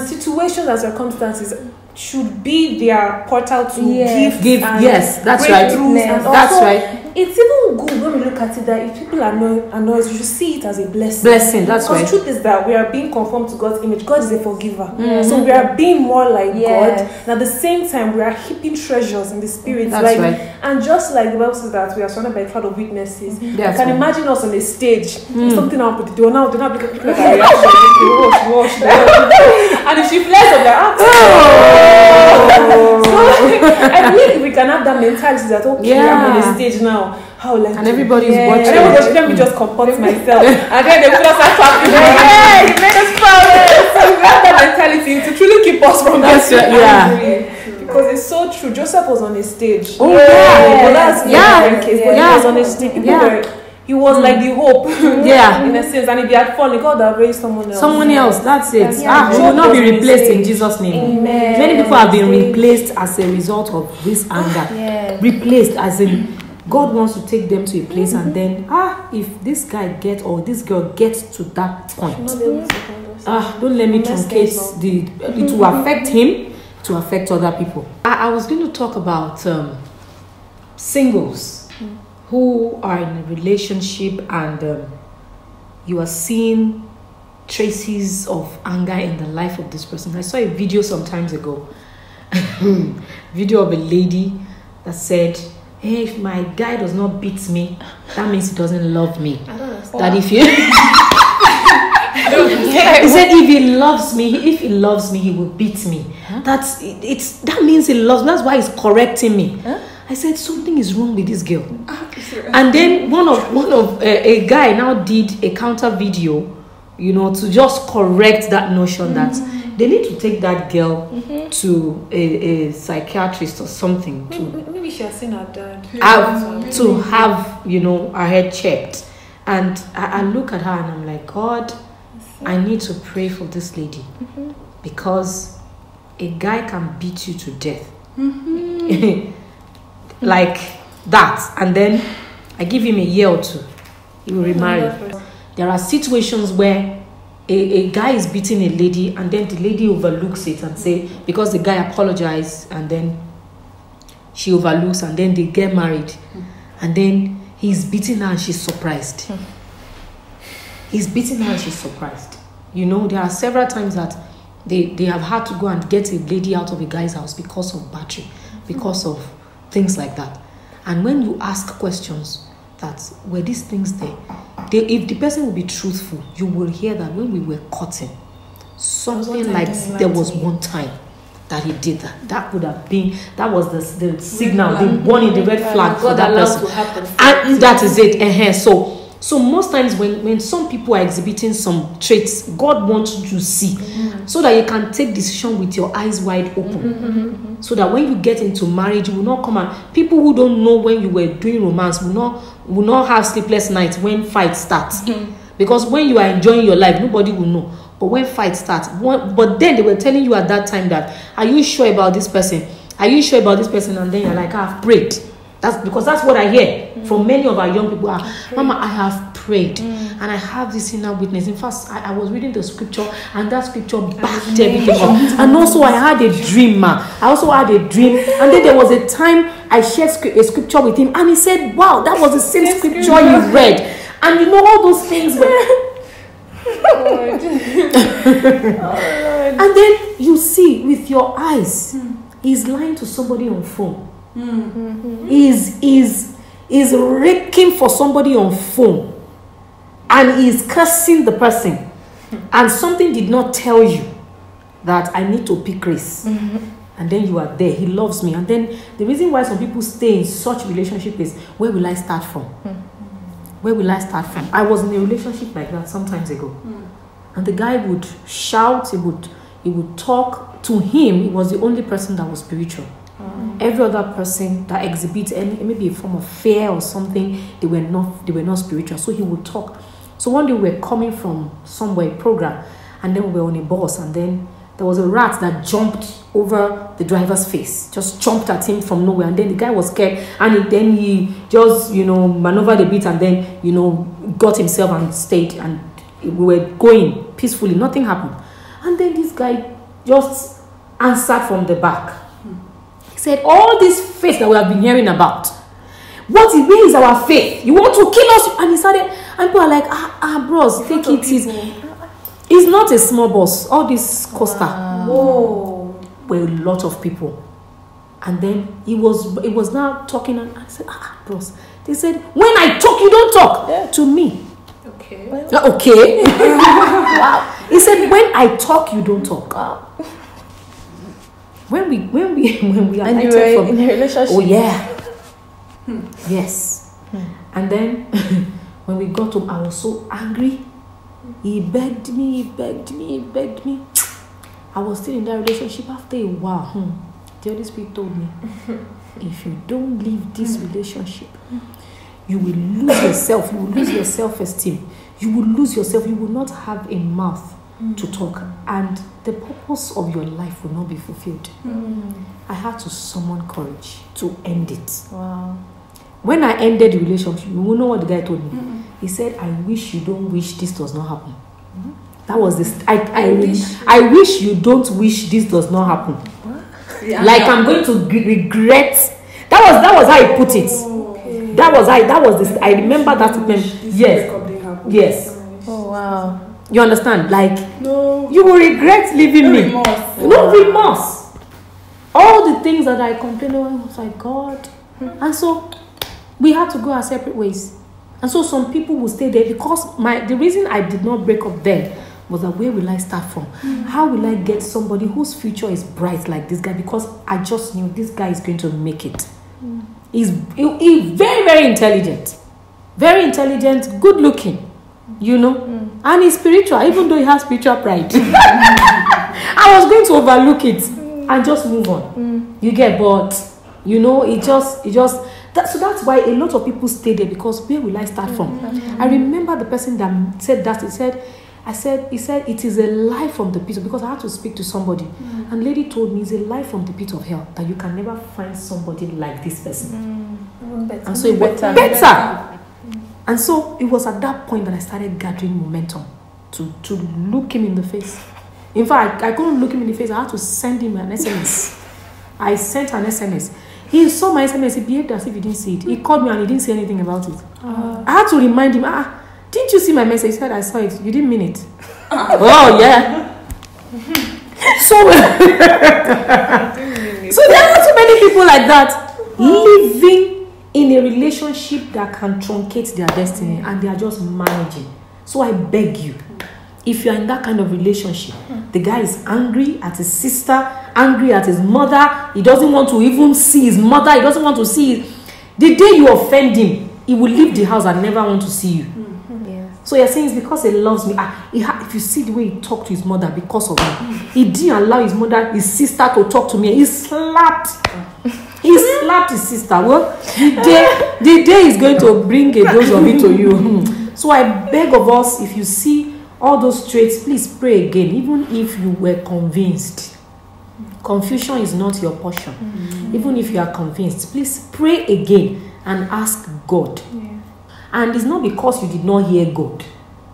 S2: situations and circumstances should be their portal to
S1: Yes.
S3: Give,
S2: and
S3: yes, that's right.
S2: breakthroughs. And
S3: That's
S2: also,
S3: right.
S2: It's even good when we look at it that if people annoy us, you should see it as a blessing.
S3: Blessing, that's
S2: Because
S3: right.
S2: truth is that we are being conformed to God's image. God is a forgiver.
S3: Mm-hmm.
S2: So we are being more like
S1: Yes.
S2: God. And at the same time, we are heaping treasures in the spirit.
S3: That's
S2: like,
S3: right.
S2: And just like the Bible says that we are surrounded by a cloud of witnesses. I
S3: That's
S2: can
S3: right.
S2: imagine us on a stage.
S3: Mm.
S2: Something happened. They will now look at our reaction. They wash. And if she flares up, I believe if we can have that mentality that, okay, I'm on a stage now. How like
S3: And everybody is
S1: Yeah.
S3: watching.
S2: and everybody, let me just comport myself. And then they will just start clapping. Yeah, you made us proud. So we have that mentality to truly keep us from that.
S3: That's right, yeah.
S2: angry. Because it's so true. Joseph was on a stage.
S3: Oh, yeah.
S2: But that's a
S3: Yeah.
S2: different case. But
S3: Yeah.
S2: he was on a stage. People
S3: Yeah.
S2: were, he was like the hope.
S3: Yeah.
S2: In a sense. And if he had fallen, God would have raised someone else.
S3: Someone else, that's it.
S1: Yeah.
S3: We will not be
S2: Job was
S3: replaced in
S2: mistake.
S3: Jesus' name.
S2: Amen.
S3: Many people have been replaced as a result of this anger.
S1: Yes.
S3: Replaced as in God wants to take them to a place and then if this guy gets or this girl gets to that point,
S2: Not be able to hold us.
S3: don't let me
S2: Let's
S3: truncate
S2: get on.
S3: it will affect him, to affect other people. I was going to talk about singles who are in a relationship and you are seeing traces of anger in the life of this person. I saw a video some times ago, video of a lady that said, hey, if my guy does not beat me, that means he doesn't love me.
S2: I don't understand.
S3: That if you he said if he loves me he will beat me. That means he loves me. That's why he's correcting me. I said something is wrong with this girl. And then one of a guy now did a counter video, to just correct that notion that they need to take that girl to a psychiatrist or something
S2: Maybe she has seen her dad.
S3: to have her head checked. And I look at her and I'm like, God, I need to pray for this lady because a guy can beat you to death like that, and then I give him a year or two, he will remarry. There are situations where a guy is beating a lady and then the lady overlooks it and say, because the guy apologized and then she overlooks and then they get married and then he's beating her and she's surprised. He's beating her and she's surprised. There are several times that they have had to go and get a lady out of a guy's house because of battery, because of things like that. And when you ask questions that were these things there, if the person will be truthful, you will hear that when we were cutting, something like there was one time that he did that. That would have been, that was the signal, the warning, the red flag for that person. And that is it. So most times when some people are exhibiting some traits, God wants you to see so that you can take decision with your eyes wide open. So that when you get into marriage, you will not come and people who don't know when you were doing romance will not have sleepless nights when fight starts. Because when you are enjoying your life, nobody will know. But when fight starts, but then they were telling you at that time that, are you sure about this person? Are you sure about this person? And then you're like, I've prayed. That's because that's what I hear from many of our young people. Mama, I have prayed and I have this inner witness. In fact, I was reading the scripture and that scripture backed everything up. And also I had a dream, ma. I also had a dream. And then there was a time I shared a scripture with him and he said, wow, that was the same scripture you read. And all those things were... And then you see with your eyes, he's lying to somebody on phone. Is raking for somebody on phone and is cursing the person, and something did not tell you that I need to pick race, and then you are there. He loves me, and then the reason why some people stay in such relationship is, where will I start from? Where will I start from? I was in a relationship like that some times ago, and the guy would shout, he would talk. To him, he was the only person that was spiritual. Every other person that exhibits maybe a form of fear or something, they were not spiritual. So he would talk. So one day we were coming from somewhere, program, and then we were on a bus, and then there was a rat that jumped over the driver's face, just jumped at him from nowhere, and then the guy was scared, and then he just, maneuvered a bit, and then, got himself and stayed, and we were going peacefully, nothing happened. And then this guy just answered from the back. He said, all this faith that we have been hearing about, where is our faith? You want to kill us? And he started, and people are like, bros, take it easy. It's not a small bus. All this Costa were a lot of people. And then he was now talking, and I said, bros. They said, when I talk, you don't talk to me.
S2: Okay.
S3: Okay. Wow. He said, when I talk, you don't talk.
S1: Wow.
S3: When we are
S1: and you were in a relationship.
S3: Oh yeah. Yes. And then when we got home, I was so angry. He begged me. I was still in that relationship. After a while, the Holy Spirit told me, if you don't leave this relationship, you will lose yourself. You will lose your self-esteem. You will lose yourself. You will not have a mouth to talk, and the purpose of your life will not be fulfilled. I had to summon courage to end it.
S1: Wow.
S3: When I ended the relationship, you will know what the guy told me. He said, I wish you don't wish this does not happen. That was this. I wish you don't wish this does not happen.
S4: Yeah,
S3: like I'm going to regret. That was how he put it.
S2: Okay.
S3: That was this. I remember that. Yes.
S1: Oh wow.
S3: You understand? Like,
S4: no,
S3: you will regret leaving me.
S4: remorse.
S3: No remorse. All the things that I complained about, I was like, God. And so we had to go our separate ways. And so some people will stay there because the reason I did not break up then was that where will I start from? How will I get somebody whose future is bright like this guy? Because I just knew this guy is going to make it. He's very, very intelligent. Very intelligent, good looking. And he's spiritual, even though he has spiritual pride. I was going to overlook it and just move on. You get, but it just so that's why a lot of people stay there, because where will I start from? I remember the person that said that. He said it is a lie from the pit of, because I had to speak to somebody, and lady told me it's a lie from the pit of hell that you can never find somebody like this person. And so it was better. And so it was at that point that I started gathering momentum to look him in the face. In fact, I couldn't look him in the face. I had to send him an SMS. I sent an SMS. He saw my SMS. He behaved as if he didn't see it. He called me and he didn't say anything about it. I had to remind him, didn't you see my message? He said, I saw it. You didn't mean it. Oh, yeah. So there are so many people like that living in a relationship that can truncate their destiny, and they are just managing. So I beg you, if you are in that kind of relationship, the guy is angry at his sister, angry at his mother, he doesn't want to even see his mother, he doesn't want to see the day you offend him, he will leave the house and never want to see you. So you're saying it's because he loves me. If you see the way he talked to his mother because of me, he didn't allow his sister to talk to me. He slapped his sister. Well, the day is going to bring a dose of it to you. So I beg of us, if you see all those traits, please pray again, even if you were convinced. Confusion is not your portion. Even if you are convinced, please pray again and ask God. And it's not because you did not hear God,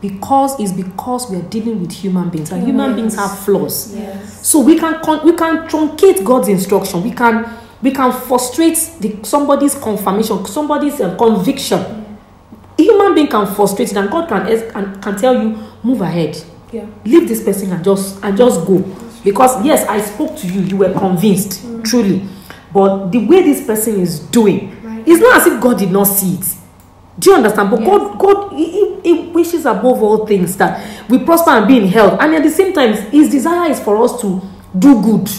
S3: because we are dealing with human beings, and human beings have flaws. So we can truncate God's instruction. We can frustrate somebody's confirmation, somebody's conviction. A human being can frustrate it, and God can tell you, move ahead. Leave this person and just go. Because yes, I spoke to you, you were convinced, truly. But the way this person is doing, it's not as if God did not see it. Do you understand? But God, he wishes above all things that we prosper and be in health. And at the same time, his desire is for us to do good.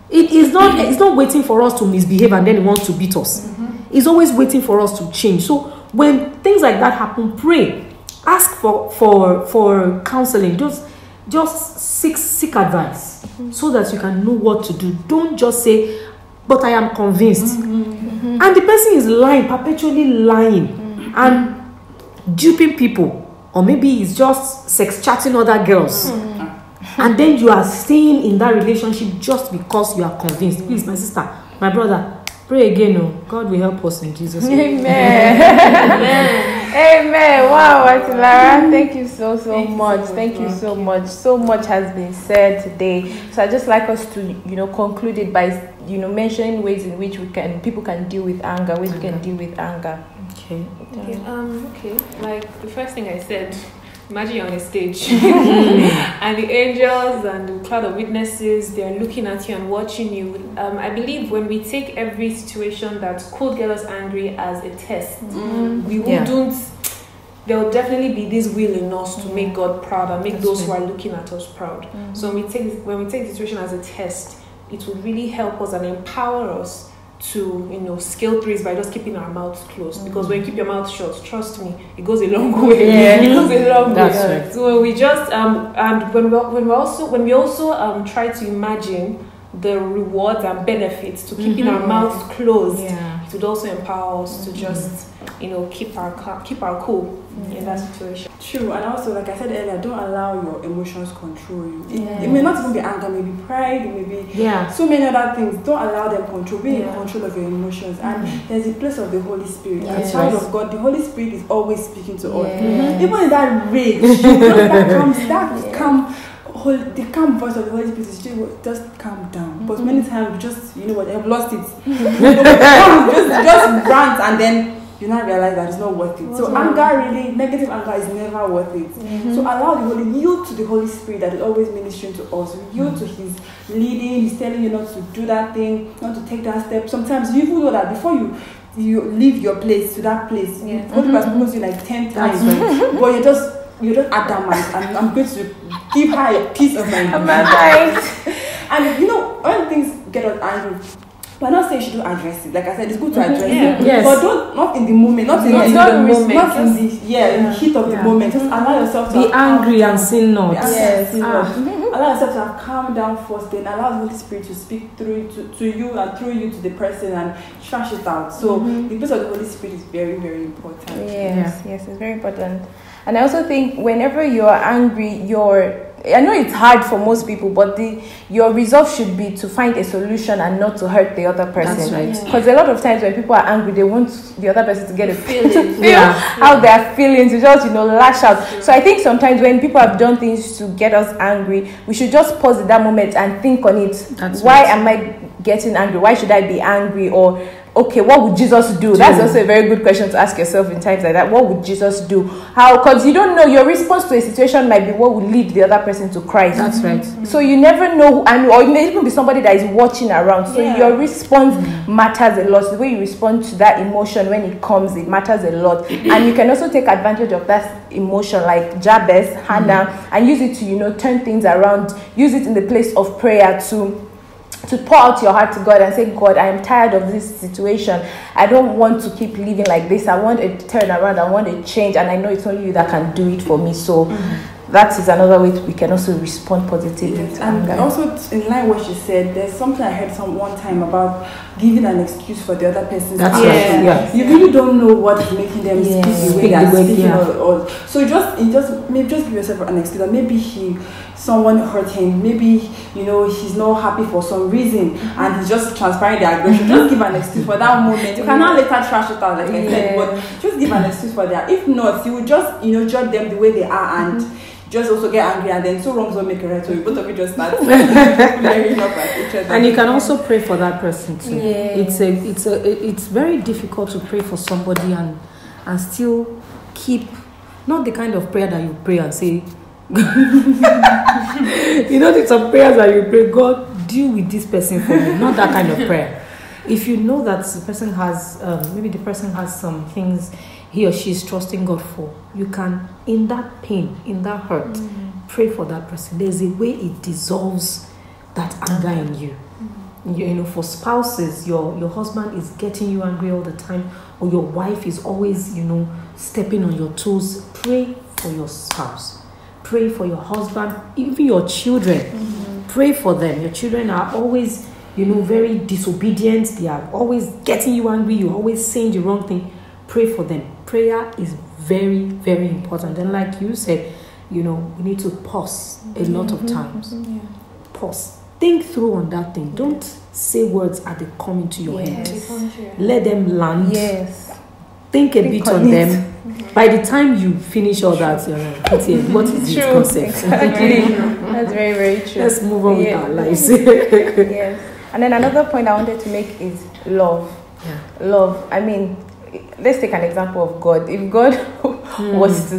S3: It's not waiting for us to misbehave and then he wants to beat us. He's always waiting for us to change. So when things like that happen, pray. Ask for counseling. Just seek advice so that you can know what to do. Don't just say, but I am convinced. And the person is lying, perpetually lying and duping people. Or maybe he's just sex chatting other girls. and then you are staying in that relationship just because you are convinced. Please, my sister, my brother, pray again. Oh, God will help us in Jesus' name.
S1: Amen. Amen. Wow, Auntie Lara, thank you so much. Thank you so much. So much has been said today. So I just like us to, conclude it by, mentioning ways in which people can deal with anger, ways we can deal with anger.
S3: Okay.
S2: Okay. Like the first thing I said, imagine you're on a stage and the angels and the cloud of witnesses, they're looking at you and watching you. I believe when we take every situation that could get us angry as a test, we wouldn't. There will definitely be this will in us to make God proud and make those who are looking at us proud. So when we take the situation as a test, it will really help us and empower us to scale through by just keeping our mouths closed, because when you keep your mouth shut, trust me, it goes a long way. It goes a long way.
S3: Right.
S2: So when we just and when we also try to imagine the rewards and benefits to keeping our mouths closed, it would also empower us to just keep our cool in that situation.
S4: True. And also, like I said earlier, don't allow your emotions control you. It may not even be anger, maybe pride, maybe so many other things. Don't allow them control. Be in control of your emotions. And there's a place of the Holy Spirit. As a child of God, the Holy Spirit is always speaking to us. Even in that rage, the calm voice of the Holy Spirit is just calm down. But many times we just, I've lost it. just rant, and then you now realize that it's not worth it. So negative anger is never worth it. So allow yield to the Holy Spirit that is always ministering to us. Yield to His leading. He's telling you not to do that thing, not to take that step. Sometimes you even know that before you leave your place to that place, Holy Spirit has spoken to you like 10 times, but you're just adamant, and I'm going to give her a piece of my mind. And when things get us angry, we're not saying you should address it. Like I said, it's good to address it, but not in the moment, not in the heat of the moment. Just allow yourself to
S3: be angry and sin not.
S4: Allow yourself to have calm down first, then allow the Holy Spirit to speak through to you and through you to the person and trash it out. So the place of the Holy Spirit is very, very important.
S1: Yes, it's very important. And I also think whenever you're angry, I know it's hard for most people, but your resolve should be to find a solution and not to hurt the other person.
S3: That's right.
S1: Because a lot of times when people are angry, they want the other person to get a feel how they're feeling, to just lash out. So I think sometimes when people have done things to get us angry, we should just pause at that moment and think on it. Why am I getting angry? Why should I be angry? Or okay, what would Jesus do? That's also a very good question to ask yourself in times like that. What would Jesus do? How? Because you don't know, your response to a situation might be what would lead the other person to Christ.
S3: That's right.
S1: So you never know, or it may even be somebody that is watching around. So your response matters a lot. The way you respond to that emotion when it comes, it matters a lot. And you can also take advantage of that emotion, like Jabez, Hannah, and use it to turn things around. Use it in the place of prayer to pour out your heart to God and say, God, I am tired of this situation. I don't want to keep living like this. I want a turnaround. I want a change. And I know it's only you that can do it for me. So that is another way we can also respond positively to anger.
S4: And also, in line what she said, there's something I heard one time about giving an excuse for the other person's action. You really don't know what is making them speak the way they are speaking. So you just give yourself an excuse. And maybe someone hurt him. Maybe he's not happy for some reason, and he's just transferring the aggression. Just give an excuse for that moment. You cannot later trash it out, like I said, but just give an excuse for that. If not, you will just judge them the way they are and just also get angry, and then two wrongs don't make a right. So both of you just start flaring up at each other.
S3: And you can also pray for that person too. It's very difficult to pray for somebody and still keep not the kind of prayer that you pray and say there's some prayers that you pray, God, deal with this person for me. Not that kind of prayer. If you know that the person has maybe the person has some things he or she is trusting God for, you can, in that pain, in that hurt, pray for that person. There's a way it dissolves that anger in you. For spouses, your husband is getting you angry all the time, or your wife is always stepping on your toes. Pray for your spouse. Pray for your husband, even your children. Pray for them. Your children are always very disobedient. They are always getting you angry. You're always saying the wrong thing. Pray for them. Prayer is very, very important. And like you said, we need to pause a lot of times. Pause. Think through on that thing. Don't say words as they come into your head. Let them land.
S1: Yes.
S3: Think a bit on them. By the time you finish all that, you're like, what is this concept?
S1: Exactly. That's very, very true.
S3: Let's move on with our lives.
S1: Yes. And then another point I wanted to make is love.
S3: Yeah.
S1: Love. I mean, let's take an example of God. If God was to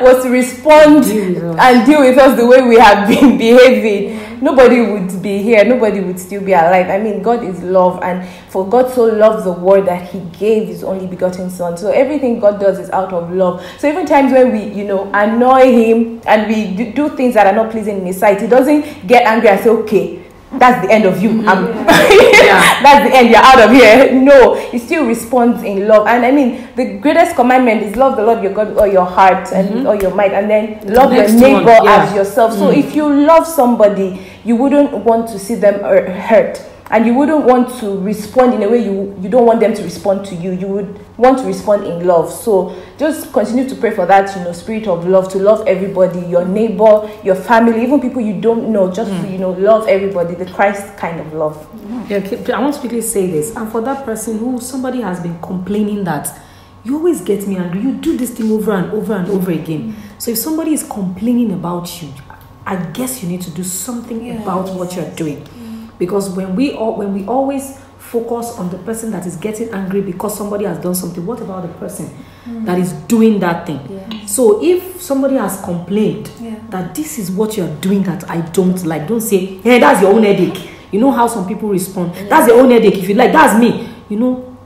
S1: was to respond and deal with us the way we have been behaving, nobody would be here. Nobody would still be alive. I mean, God is love, and for God so loved the world that He gave His only begotten Son. So everything God does is out of love. So even times when we, annoy Him and we do things that are not pleasing in His sight, He doesn't get angry and say, "Okay, that's the end of you. That's the end. You're out of here." No, He still responds in love. And I mean, the greatest commandment is love the Lord your God with all your heart and with all your might, and then love your neighbor as yourself. So if you love somebody, you wouldn't want to see them hurt, and you wouldn't want to respond in a way you don't want them to respond to you. You would want to respond in love. So just continue to pray for that, spirit of love, to love everybody, your neighbor, your family, even people you don't know. Just love everybody, the Christ kind of love.
S3: Yeah, I want to quickly say this, and for that person who somebody has been complaining that you always get me angry, you do this thing over and over and over again. So if somebody is complaining about you, I guess you need to do something about what you're doing. Because when we always focus on the person that is getting angry because somebody has done something, what about the person that is doing that thing? So if somebody has complained that this is what you're doing that I don't like, don't say, "Hey, that's your own headache." You know how some people respond? "That's your own headache. If you like, that's me."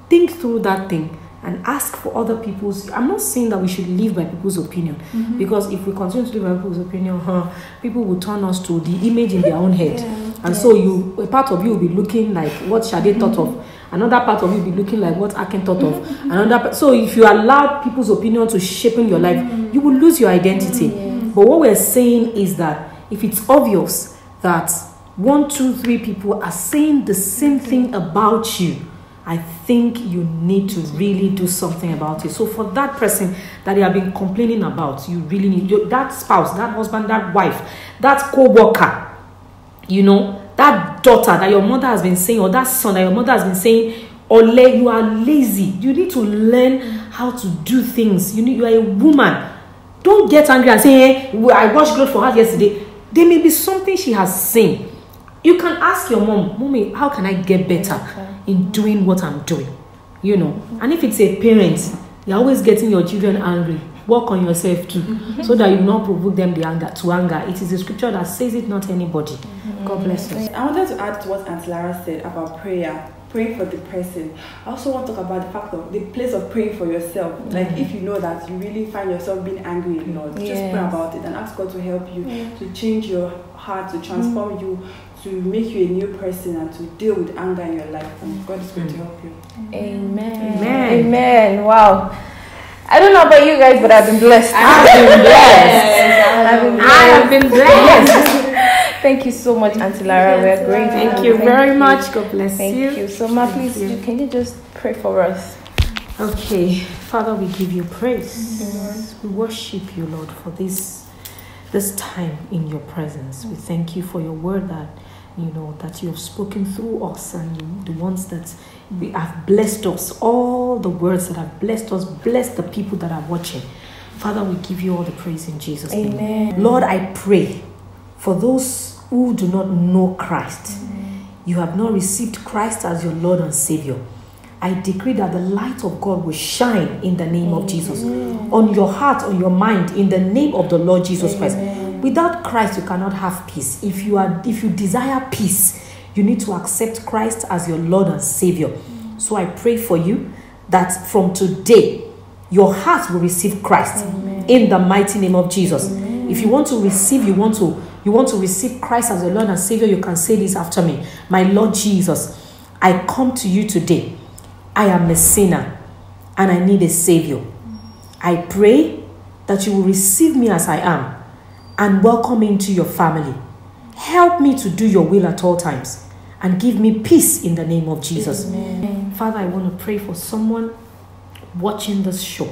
S3: Think through that thing and ask for other people's. I'm not saying that we should live by people's opinion, because if we continue to live by people's opinion, people will turn us to the image in their own head. And so a part of you will be looking like what Shade thought of. Another part of you will be looking like what Akin thought of. So if you allow people's opinion to shape in your life, you will lose your identity. But what we're saying is that if it's obvious that 1, 2, 3 people are saying the same thing about you, I think you need to really do something about it. So for that person that you have been complaining about, you really need that spouse, that husband, that wife, that co-worker, that daughter that your mother has been saying, or that son that your mother has been saying, "Ole, you are lazy." You need to learn how to do things. You are a woman. Don't get angry and say, "Hey, I washed clothes for her yesterday." There may be something she has seen. You can ask your mom, "Mommy, how can I get better in doing what I'm doing?" And if it's a parent, you're always getting your children angry, work on yourself too, so that you not provoke them to anger. It is the scripture that says it, not anybody. God bless you.
S4: I wanted to add to what Auntie Lara said about prayer. Praying for the person. I also want to talk about the fact of the place of praying for yourself. Like if you know that you really find yourself being angry a lot, just pray about it and ask God to help you to change your heart, to transform you, to make you a new person, and to deal with anger in your life. And God is going to help you.
S1: Amen. Amen. Wow. I don't know about you guys, but I've been blessed. I have been blessed. Thank you so much, Auntie Lara. We're grateful.
S3: Thank you very much. God bless you.
S1: Thank you. So, Ma, please, can you just pray for us?
S3: Okay. Father, we give you praise. We worship you, Lord, for this time in your presence. We thank you for your word that you have spoken through us, and the ones that we have blessed us, all the words that have blessed us, bless the people that are watching. Father, we give you all the praise in Jesus' name.
S1: Amen.
S3: Lord, I pray for those who do not know Christ. You have not received Christ as your Lord and Savior. I decree that the light of God will shine in the name of Jesus on your heart, on your mind, in the name of the Lord Jesus Christ. Without Christ, you cannot have peace. If you desire peace, you need to accept Christ as your Lord and Savior. So I pray for you that from today, your heart will receive Christ in the mighty name of Jesus. If you want to receive, you want to receive Christ as your Lord and Savior, you can say this after me. My Lord Jesus, I come to you today. I am a sinner and I need a Savior. I pray that you will receive me as I am and welcome me into your family. Help me to do your will at all times and give me peace in the name of Jesus. Father, I want to pray for someone watching this show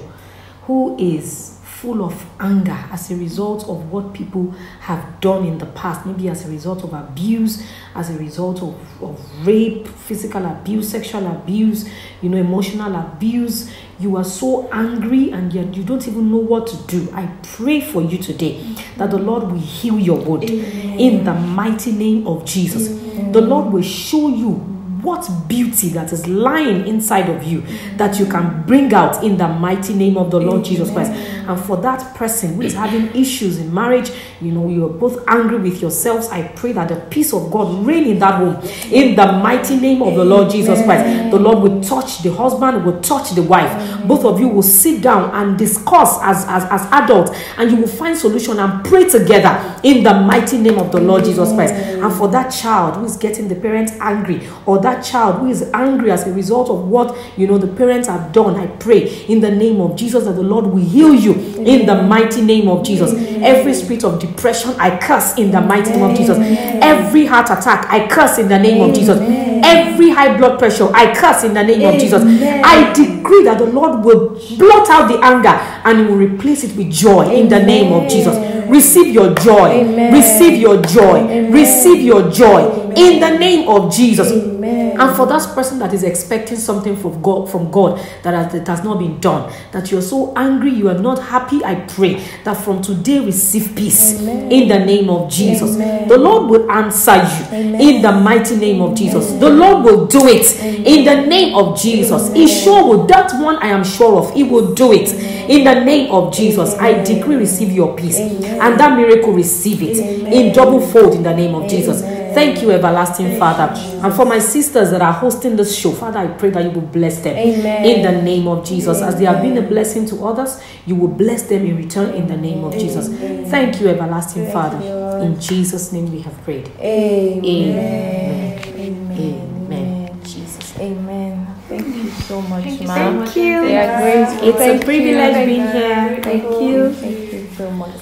S3: who is full of anger as a result of what people have done in the past, maybe as a result of abuse, as a result of rape, physical abuse, sexual abuse, emotional abuse. You are so angry and yet you don't even know what to do. I pray for you today that the Lord will heal your wound in the mighty name of Jesus. The Lord will show you what beauty that is lying inside of you that you can bring out in the mighty name of the Lord Jesus Christ. And for that person who is having issues in marriage, you're both angry with yourselves, I pray that the peace of God reign in that home in the mighty name of the Lord Jesus Christ. The Lord will touch the husband, will touch the wife. Both of you will sit down and discuss as adults, and you will find solution and pray together in the mighty name of the Lord Jesus Christ. And for that child who is getting the parents angry, or that child who is angry as a result of what the parents have done, I pray in the name of Jesus that the Lord will heal you in the mighty name of Jesus. Every spirit of depression, I curse in the mighty name of Jesus. Every heart attack, I curse in the name of Jesus. Every high blood pressure, I curse in the name of Jesus. I decree that the Lord will blot out the anger and He will replace it with joy in the name of Jesus. Receive your joy. Receive your joy. Receive your joy in the name of Jesus. And for that person that is expecting something from God that has not been done, that you're so angry, you are not happy, I pray that from today receive peace in the name of Jesus. The Lord will answer you in the mighty name of Jesus. The Lord will do it in the name of Jesus. He sure will. That one I am sure of. He will do it in the name of Jesus. I decree receive your peace, and that miracle receive it in double fold in the name of Jesus. Thank you, everlasting Father. And for my sisters that are hosting this show, Father, I pray that you will bless them in the name of Jesus. As they have been a blessing to others, you will bless them in return in the name of Jesus. Thank you, everlasting Father. In Jesus' name we have prayed. Amen. Amen.
S1: Jesus. Amen. Thank you so much, ma'am.
S3: Thank you.
S1: They are great.
S3: It's a privilege being here.
S1: Thank you. Thank you so much.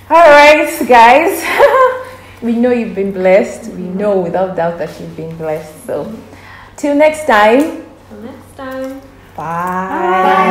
S1: All right, guys. We know you've been blessed. We know without doubt that you've been blessed. So, till next time.
S3: Till next time.
S1: Bye.